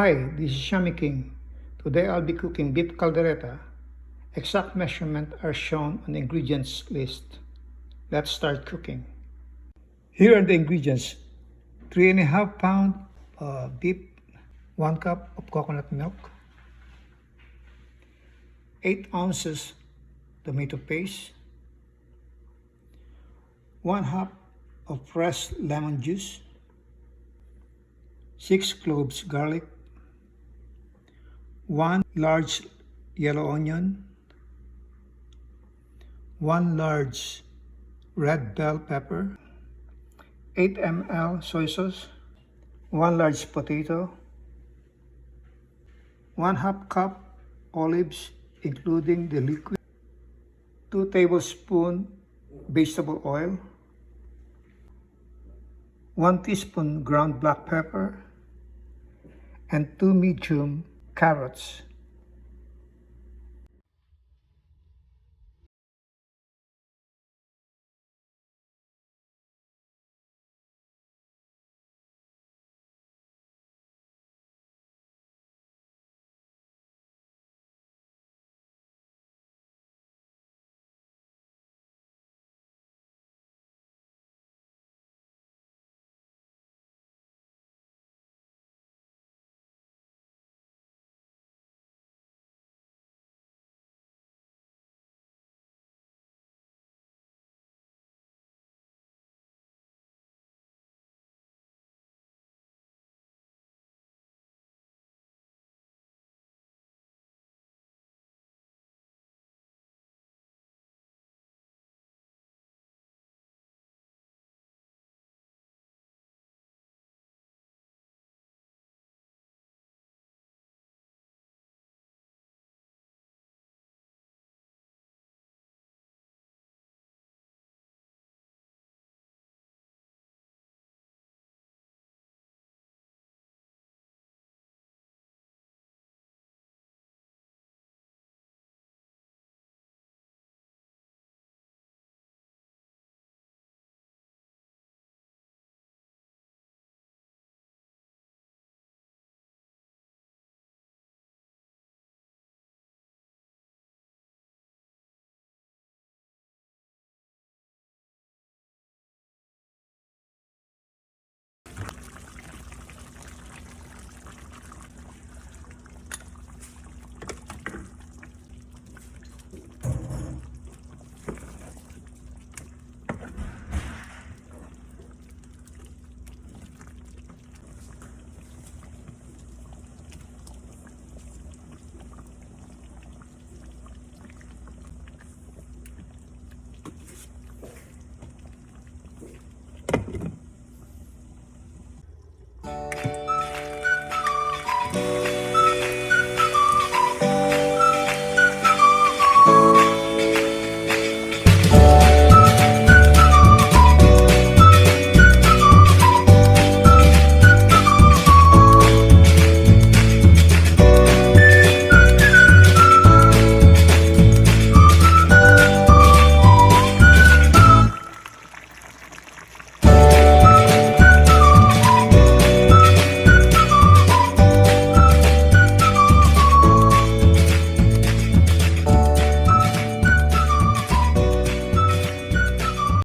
Hi, this is Shami King. Today I'll be cooking beef caldereta. Exact measurements are shown on the ingredients list. Let's start cooking. Here are the ingredients. 3.5 pound beef, 1 cup of coconut milk, 8 ounces tomato paste, 1/2 of fresh lemon juice, 6 cloves garlic, 1 large yellow onion, 1 large red bell pepper, 8 ml soy sauce, 1 large potato, 1/2 cup olives including the liquid, 2 tablespoons vegetable oil, 1 teaspoon ground black pepper, and 2 medium carrots.